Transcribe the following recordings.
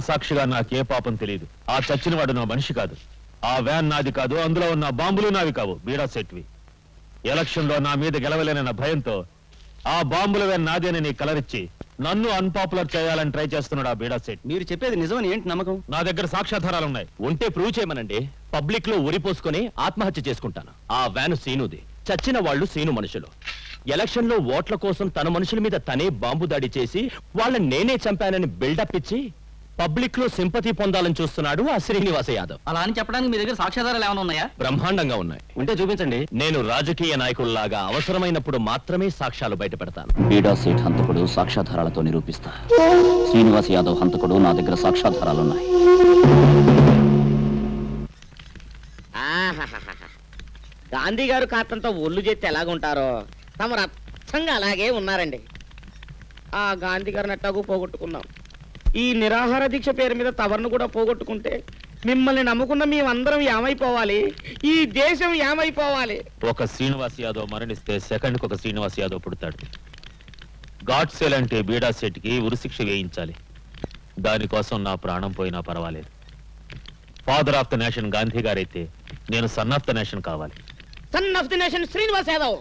సాక్షిగా నాకే పాపం తెలియదు. ఆ చచ్చినవాడు నా మనిషి కాదు. ఆ వ్యాన్ నాది కాదు, అందులో ఉన్న బాంబులు నావి కావు, బీడా సెట్వి. ఎలక్షన్ లో నా మీద గెలవలేనన్న భయంతో ఆ బాంబుల వ్యాన్ నాది అని నీ కలరిచ్చి నన్ను అన్పాపులర్ చేయాలని ట్రై చేస్తున్నాడు ఆ బీడా సెట్. మీరు చెప్పేది నిజమని ఏంటి నమ్మకం? నా దగ్గర సాక్ష్యాధారాలు ఉన్నాయి. ఉంటే ప్రూవ్ చేయమనండి. పబ్లిక్ లో ఉరిపోసుకొని ఆత్మహత్య చేసుకుంటాను. ఆ వ్యాను సీనుది. చచ్చిన వాళ్ళు సీను మనుషులు. ఎలక్షన్ లో ఓట్ల కోసం తన మనుషుల మీద తనే బాంబు దాడి చేసి వాళ్ళని నేనే చంపానని బిల్డప్ ఇచ్చి పబ్లిక్ లో సింపతి పొందాలని చూస్తున్నాడు ఆ శ్రీనివాస యాదవ్. అలా అని చెప్పడానికి మీ దగ్గర సాక్ష్యాధారాలు ఏమైనా ఉన్నాయా? బ్రహ్మాండంగా ఉన్నాయి. ఉంటే చూపించండి. నేను రాజకీయ నాయకుల్లాగా అవసరమైనప్పుడు మాత్రమే సాక్ష్యాలు బయటపెడతాను. బీడా సేఠ్ హంతకుడు సాక్ష్యాధారాలతో నిరూపిస్తా. శ్రీనివాస్ యాదవ్ హంతకుడు నా దగ్గర సాక్ష్యాధారాలున్నాయి. గాంధీ గారు కాస్తంత ఒళ్ళు చేస్తే ఎలాగుంటారో తమరు అచ్చంగా అలాగే ఉన్నారండి. ఆ గాంధీ గారిని అట్టాగు పోగొట్టుకున్నాం. ఈ నిరాహార దీక్ష పేరు మీద తవరును కూడా పోగొట్టుకుంటే మిమ్మల్ని నమ్ముకున్న మేమందరం ఏమైపోవాలి? ఈ దేశం ఏమైపోవాలి? ఒక శ్రీనివాస్ యాదవ్ మరణిస్తే సెకండ్కి ఒక శ్రీనివాస్ యాదవ్ పుడతాడు. గాడ్సే లాంటి బీడా సెట్ కి ఉరిశిక్ష వేయించాలి. దానికోసం నా ప్రాణం పోయినా పర్వాలేదు. Father of the nation Gandhi గారైతే నేను సన్ ఆఫ్ ద నేషన్ కావాలి. Son of the nation Srinivas Yadav.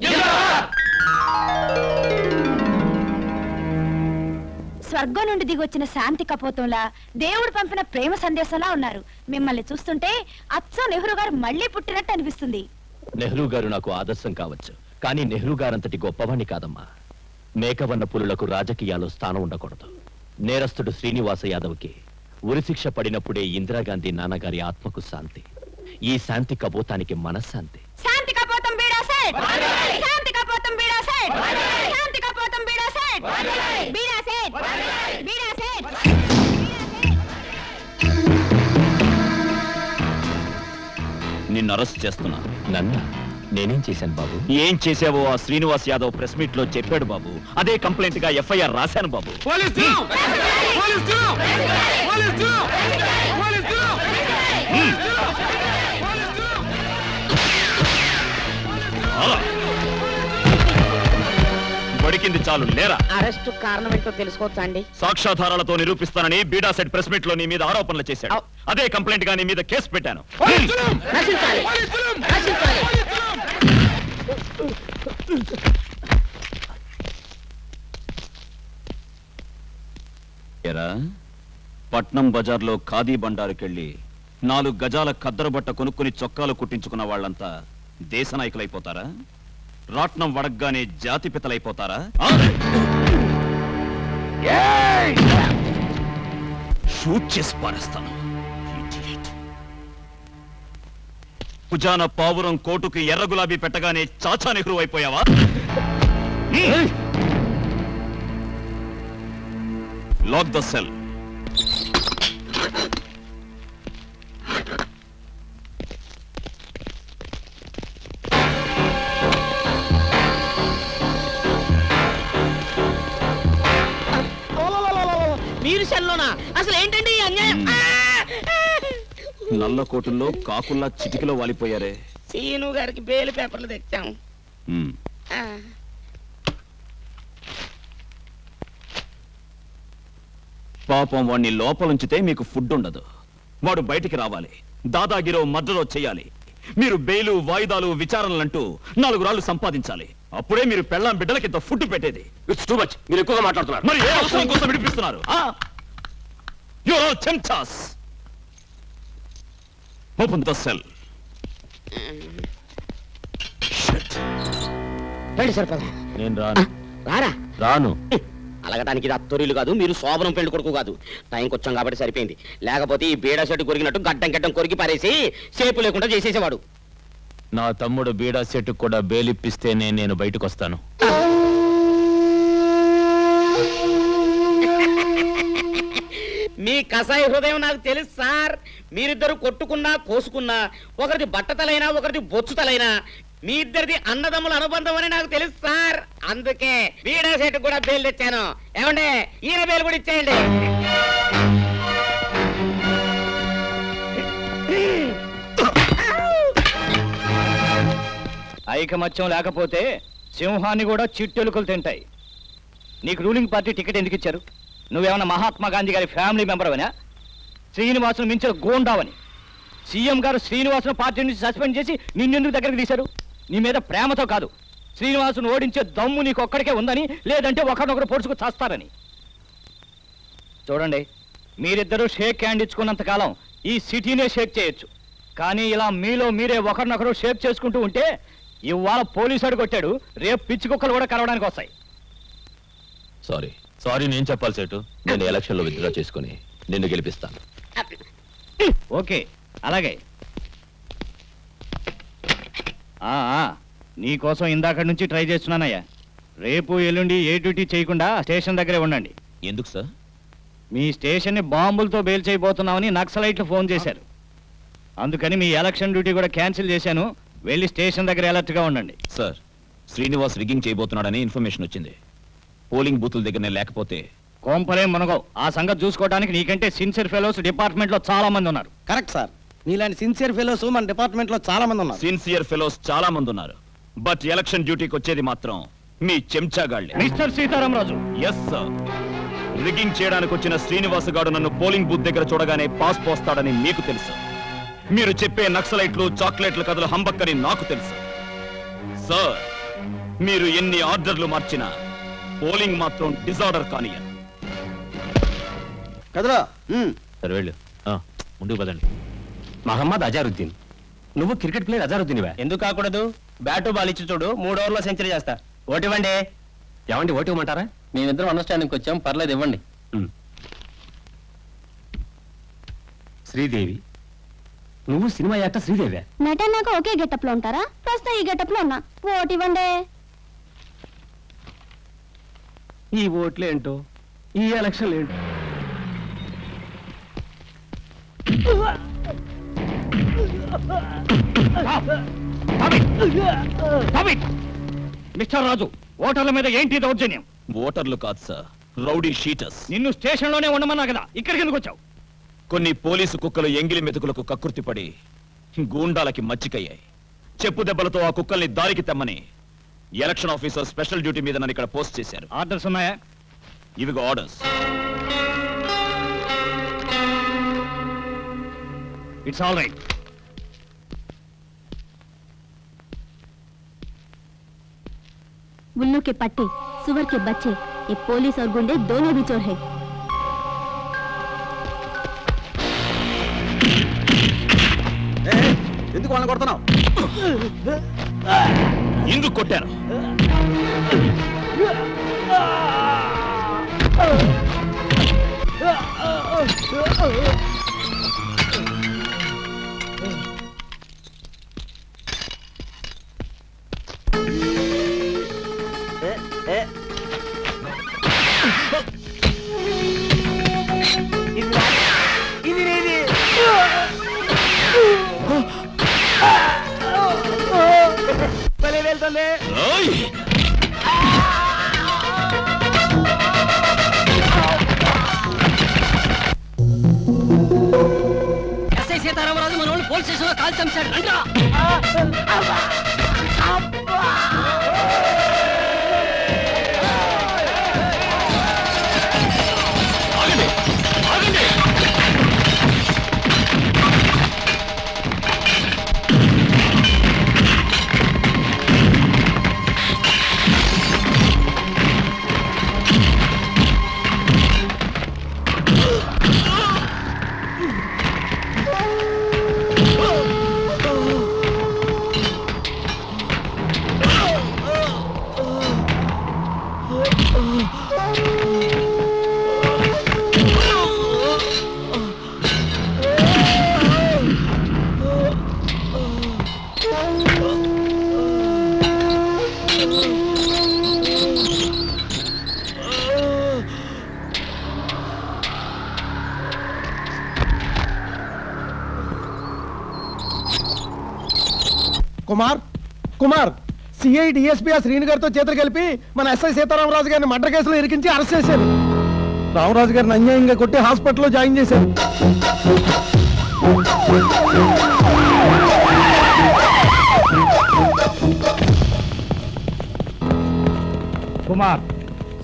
స్వర్గం నుండి దిగొచ్చిన శాంతి కపోతంలా దేవుడు పంపిన ప్రేమ సందేశంలా ఉన్నారు. మిమ్మల్ని చూస్తుంటే అచ్చం నెహ్రూ గారు మళ్ళీ పుట్టినట్టు అనిపిస్తుంది. నెహ్రూ గారు నాకు ఆదర్శం కావచ్చు, కానీ నెహ్రూ గారంతటి గొప్పవాణ్ణి కాదమ్మా. మేకవన్న పులులకు రాజకీయాల్లో స్థానం ఉండకూడదు. నేరస్తుడు శ్రీనివాస యాదవ్కి ఉరిశిక్ష పడినప్పుడే ఇందిరాగాంధీ నాన్నగారి ఆత్మకు శాంతి. ఈ శాంతి కపోతానికి మనశ్శాంతి. శాంతి కపోతం బీడా సెట్, శాంతి కపోతం బీడా సెట్, శాంతి కపోతం బీడా సెట్, బీడా సెట్, బీడా సెట్. నిన్ను అరెస్ట్ చేస్తున్నా. నన్ను నేనేం చేశాను బాబు? ఏం చేసావో ఆ శ్రీనివాస్ యాదవ్ ప్రెస్ మీట్ లో చెప్పాడు బాబు. అదే కంప్లైంట్ గా ఎఫ్ఐఆర్ రాశాను బాబు. బడికింది చాలు, లేరా. అరెస్ట్ కారణం ఏంటో తెలుసుకోవచ్చా అండి? సాక్ష్యాధారాలతో నిరూపిస్తానని బీడా సెట్ ప్రెస్ మీట్ లో నీ మీద ఆరోపణలు చేశాడు. అదే కంప్లైంట్ గా నీ మీద కేసు పెట్టాను. రక్షించాలి, రక్షించాలి. పట్నం బజార్లో ఖాదీ బండారుకెళ్ళి 4 గజాల ఖద్దరుబట్ట కొనుక్కుని చొక్కాలు కుట్టించుకున్న వాళ్ళంతా దేశ నాయకులైపోతారా? రాట్నం వడగ్గానే జాతిపితలైపోతారా? షూట్ చేసి పారేస్తాను. భుజాన పావురం కోటుకు ఎర్ర గులాబీ పెట్టగానే చాచా నెహ్రూ అయిపోయావా? Lock the cell. మీరు సెల్లోనా? అసలు ఏంటండి ఈ అన్యాయం? నల్ల కోటుల్లో కాకుల్లా చిటికలో వాలిపోయారే. సీను గారికి బెయిల్ పేపర్లు తెచ్చాం. పాపం వాణ్ణి లోపలుంచితే మీకు ఫుడ్ ఉండదు. వాడు బయటికి రావాలి. దాదాగిరో మర్డరో చేయాలి. మీరు బెయిలు, వాయిదాలు, విచారణలంటూ 4 రాళ్లు సంపాదించాలి. అప్పుడే మీరు పెళ్ళాం బిడ్డలకింత ఫుడ్ పెట్టేది. It's too much. మీరు ఎక్కువగా మాట్లాడుతున్నారు. మరి ఏ అవసరం కోసం విడిపిస్తున్నారు? You are all tempters. Open the cell. రండి సరిపదా. నేను రాను. రారా? రాను. అలగటానికి ఇది అత్తొరిలు కాదు, మీరు శోభనం పెళ్లి కొడుకు కాదు. టైంకి వచ్చాం కాబట్టి సరిపోయింది. లేకపోతే ఈ బీడా సెట్ కొరిగినట్టు గడ్డం కొరికి పారేసి సేపు లేకుండా చేసేసేవాడు. నా తమ్ముడు బీడా సెట్ కూడా బెయిలిప్పిస్తేనే నేను బయటకు వస్తాను. మీ కసాయ హృదయం నాకు తెలుసు సార్. మీరిద్దరు కొట్టుకున్నా కోసుకున్నా, ఒకరిది బట్టతలైనా ఒకరిది బొచ్చుతలైనా, మీ ఇద్దరిది అన్నదమ్ముల అనుబంధం అని నాకు తెలుసు సార్. అందుకే బీడా సెట్ కూడా బెయిల్ తెచ్చాను. ఏమండి, ఈయన బెయిల్ కూడా ఇచ్చేయండి. ఐకమత్యం లేకపోతే సింహాన్ని కూడా చిట్టెలుకలు తింటాయి. నీకు రూలింగ్ పార్టీ టికెట్ ఎందుకు ఇచ్చారు? నువ్వేమన్నా మహాత్మా గాంధీ గారి ఫ్యామిలీ మెంబర్ అవనా? శ్రీనివాసును మించిన గోండావని. సీఎం గారు శ్రీనివాసును పార్టీ నుంచి సస్పెండ్ చేసి నిన్నెందుకు దగ్గరికి తీశారు? నీ మీద ప్రేమతో కాదు, శ్రీనివాసును ఓడించే దమ్ము నీకు ఒక్కడికే ఉందని, లేదంటే ఒకరినొకరు పొడుచుకు చేస్తారని. చూడండి, మీరిద్దరూ షేక్ హ్యాండ్ ఇచ్చుకున్నంత కాలం ఈ సిటీనే షేక్ చేయొచ్చు. కానీ ఇలా మీలో మీరే ఒకరినొకరు షేక్ చేసుకుంటూ ఉంటే ఇవాళ పోలీసు కొట్టాడు, రేపు పిచ్చి కుక్కలు కూడా కలవడానికి వస్తాయి. సారీ, సారీ నేను చెప్పాలి సేటు. నేను ఎలక్షన్ లో విత్డ్రా చేసుకుని నిన్ను గెలిపిస్తాను. ఓకే, అలాగే. నీకోసం ఇందాక నుంచి ట్రై చేస్తున్నానయ్యా. రేపు ఎల్లుండి ఏ డ్యూటీ చేయకుండా స్టేషన్ దగ్గరే ఉండండి. ఎందుకు సార్? మీ స్టేషన్ని బాంబులతో బేల్ చేయబోతున్నామని నక్సలైట్లు ఫోన్ చేశారు. అందుకని మీ ఎలక్షన్ డ్యూటీ కూడా క్యాన్సిల్ చేశాను. వెళ్ళి స్టేషన్ దగ్గర అలర్ట్గా ఉండండి. సార్, శ్రీనివాస్ రిగ్గింగ్ చేయబోతున్నాడని ఇన్ఫర్మేషన్ వచ్చింది. పోలింగ్ బూతుల దగ్గరనే లేకపోతే కోంపలేం మునగవు. ఆ సంగతి చూసుకోవడానికి నీకంటే సిన్సియర్ ఫెలోస్ డిపార్ట్మెంట్ లో చాలా మంది ఉన్నారు. కరెక్ట్ సార్, నీలాంటి సిన్సియర్ ఫెలోస్ మన డిపార్ట్మెంట్ లో చాలా మంది ఉన్నారు. సిన్సియర్ ఫెలోస్ చాలా మంది ఉన్నారు. బట్ ఎలక్షన్ డ్యూటీకి వచ్చేది మాత్రం మీ చెంచాగాళ్లే. Mister Sitaramaraju, yes sir. Rigging చేయడానికి వచ్చిన శ్రీనివాస్ గారు నన్ను పోలింగ్ బూత్ దగ్గర చూడగానే పాస్ పోస్తాడని మీకు తెలుసు. మీరు చెప్పే నక్సలైట్లు చాక్లెట్ల కథలు హంబక్కని నాకు తెలుసు. సార్, మీరు ఎన్ని ఆర్డర్లు మార్చినా పోలింగ్ మాత్రం డిజార్డర్ కానియను. కదరా సరే వెళ్ళు. ముందుకు పదండి. మహమ్మద్ అజారుద్దీన్. నువ్వు క్రికెట్ ప్లేయర్ అజారుద్దీన్వా? ఎందుకు కాకూడదు? బ్యాటు బాల్ ఇచ్చి చూడు, 3 ఓవర్లో సెంచరీ చేస్తా. ఓటివ్వండి. ఏమండి ఓటు ఇవ్వమంటారా? మేమిద్దరం అండర్స్టాండింగ్ వచ్చాం, పర్లేదు ఇవ్వండి. శ్రీదేవి. నువ్వు సినిమా యాక్టర్ శ్రీదేవి? నటన్నాక ఒకే గెటప్ లో ఉంటారా? ప్రస్తుతం ఈ గెటప్ లో ఉన్నా. ఓటు ఇవ్వండి. ఈ ఓట్లు ఏంటో, ఈ ఎలక్షన్లు ఏంటో. మిస్టర్ రాజు, ఓటర్ల మీద ఏంటి దౌర్జన్యం? ఓటర్లు కాదు సార్, రౌడీ షీటర్స్. నిన్ను స్టేషన్ లోనే ఉండమన్నా కదా, ఇక్కడికి ఎందుకు వచ్చావు? కొన్ని పోలీసు కుక్కలు ఎంగిలి మెతుకులకు కక్కుర్తిపడి గూండాలకి మచ్చికయ్యాయి. చెప్పు దెబ్బలతో ఆ కుక్కల్ని దారికి తెమ్మని ఎలక్షన్ ఆఫీసర్ స్పెషల్ డ్యూటీ మీద నన్ను ఇక్కడ పోస్ట్ చేశారు. ఆర్డర్స్ ఉన్నాయా? ఇవిగో ఆర్డర్స్. It's all right. उल्लू के पट्टे, सुअर के बच्चे, ये पुलिस और गुंडे दोनों भी चोर है. ఎందుకు వాళ్ళని కొడుతున్నావు? ఎందుకు కొట్టారు? ఓయ్! ఎస్ఐ సీతారామరాజు మన వాళ్ళు పోలీస్ స్టేషన్ లో కాల్ చంపాడు. రండ్రా. ఆగండి! ఆగండి! కుమార్ సిఐ డిఎస్పీ శ్రీను గారితో చేతులు కలిపి మన ఎస్ఐ సీతారామరాజు గారిని మర్డర్ కేసులో ఇరికించి అరెస్ట్ చేశారు. రామరాజు గారిని అన్యాయంగా కొట్టి హాస్పిటల్లో జాయిన్ చేశారు. కుమార్,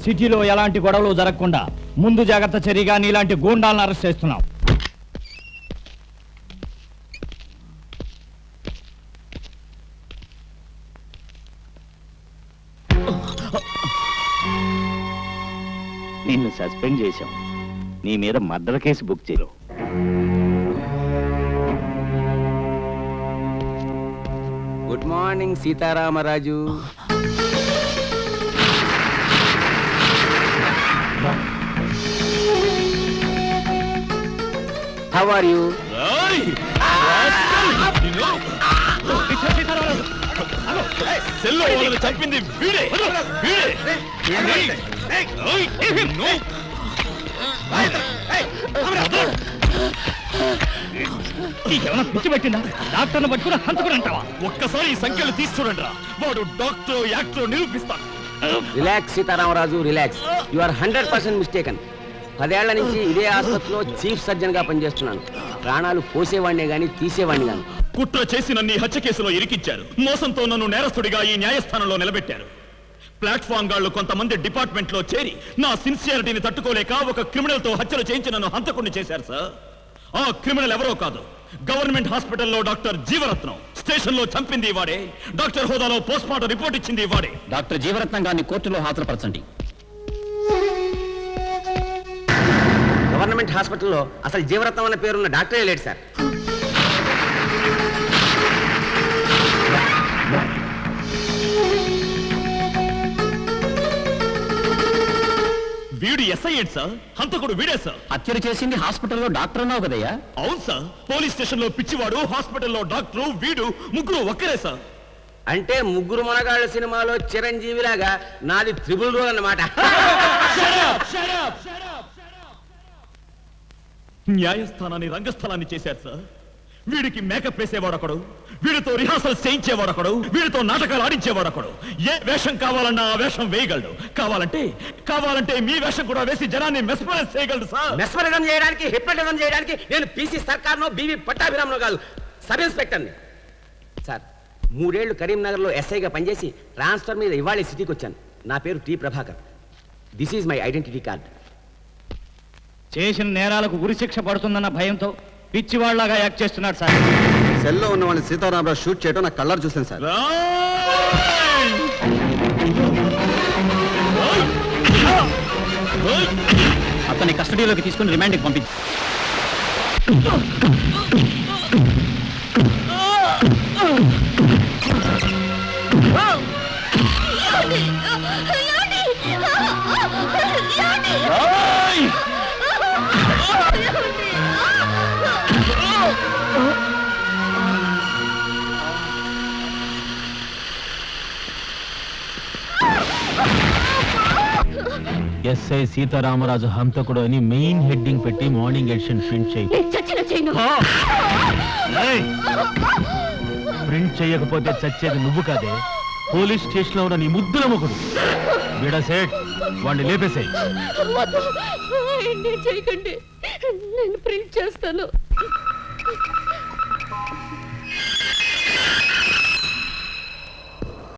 సిటీలో ఎలాంటి గొడవలు జరగకుండా ముందు జాగ్రత్త చర్యగా నీలాంటి గూండాలను అరెస్ట్ చేస్తున్నావు. నిన్ను సస్పెండ్ చేశాం. నీ మీద మర్డర్ కేసు బుక్ చేయరు. Good morning Sitaramaraju. How are you? సెల్లో వాళ్ళని చంపింది వీడే నీకేమైనా పిచ్చి పెట్టిందా? డాక్టర్ని పట్టుకుని హంతకుడు అంటావా? ఒక్కసారి ఈ సంఖ్యలు తీసి చూడండి రా, వాడు డాక్టర్ యాక్టర్ నిరూపిస్తాను. Relax Sitaramaraju, relax. You are 100% mistaken. 10 ఏళ్ల నుంచి ఇదే ఆసుపత్రిలో చీఫ్ సర్జన్ గా పనిచేస్తున్నాను. ప్రాణాలు పోసేవాడినే గాని తీసేవాడిని గాని. కుట్ర చేసి నన్ను ఈ హత్య కేసులో ఇరికించారు. మోసంతో నన్ను నేరస్తుడిగా ఈ న్యాయస్థానంలో నిలబెట్టారు. ప్లాట్ఫామ్ గాళ్లు కొంతమంది డిపార్ట్మెంట్ లో చేరి నా సిన్సియారిటీని తట్టుకోలేక ఒక క్రిమినల్ తో హత్యలు చేయించి నన్ను హంతకుణ్ణి చేశారు సార్. ఆ క్రిమినల్ ఎవరో కాదు, గవర్నమెంట్ హాస్పిటల్లో డాక్టర్ జీవరత్నం. స్టేషన్ లో చంపింది వాడే. డాక్టర్ హోదాలో పోస్ట్ మార్టం రిపోర్ట్ ఇచ్చింది వాడే. డాక్టర్ జీవరత్నం గారిని కోర్టులో హాజరుపరచండి. గవర్నమెంట్ హాస్పిటల్లో అసలు జీవరత్నం అన్న పేరున్న డాక్టరే లేడు సార్. వీడు ఎస్ఐ ఏంటి సార్? హంతకుడు వీడే సార్. హత్యలు చేసింది హాస్పిటల్లో డాక్టర్ అన్నావు కదయ్యా? అవును సార్. పోలీస్ స్టేషన్ లో పిచ్చివాడు, హాస్పిటల్లో డాక్టరు, వీడు ముగ్గురు ఒక్కరే సార్. అంటే ముగ్గురు మొనగాళ్ళ సినిమాలో చిరంజీవి లాగా నాది త్రిబుల్ రోల్ అన్నమాట. న్యాయస్థానాన్ని రంగస్థలాన్ని చేశారు సార్. వీడికి మేకప్ వేసేవాడొకడు, వీడితో రిహార్సల్స్ చేయించేవాడొకడు, వీడితో నాటకాలు ఆడించేవాడొకడు. ఏ వేషం కావాలన్నా ఆ వేషం వేయగలడు. కావాలంటే మీ వేషం కూడా వేసి జనాన్ని మెస్మరైజ్ చేయగలడు సార్. మెస్మరిజం చేయడానికి, హిప్నటిజం చేయడానికి నేను పిసి సర్కార్నో బివి పట్టాభిరామ్నో కాదు, సబ్ ఇన్స్పెక్టర్ని. సార్, 3 ఏళ్లు కరీంనగర్లో ఎస్ఐగా పనిచేసి ట్రాన్స్ఫర్ మీద ఇవాళ సిటీకి వచ్చాను. నా పేరు T Prabhakar. This is my identity card. చేసిన నేరాలకు ఉరిశిక్ష పడుతుందన్న భయంతో పిచ్చివాళ్లాగా యాక్ట్ చేస్తున్నాడు సార్. సెల్లో ఉన్న వాళ్ళని సీతారామరాజు షూట్ చేయడం నాకు కళ్ళారు చూసాను సార్. అతన్ని కస్టడీలోకి తీసుకుని రిమాండ్కి పంపించి. ఎస్ఐ సీతారామరాజు హంతకుడు అని మెయిన్ హెడ్డింగ్ పెట్టి మార్నింగ్ ఎడిషన్ ప్రింట్ చేయి. ప్రింట్ చేయకపోతే చచ్చేది నువ్వు కాదే, పోలీస్ స్టేషన్ లో ఉన్న నీ ముద్దుల ముగ్గుడు. వీడా సేట్, వాడిని లేపేసాయి. చేయకండి, నేను ప్రింట్ చేస్తాను.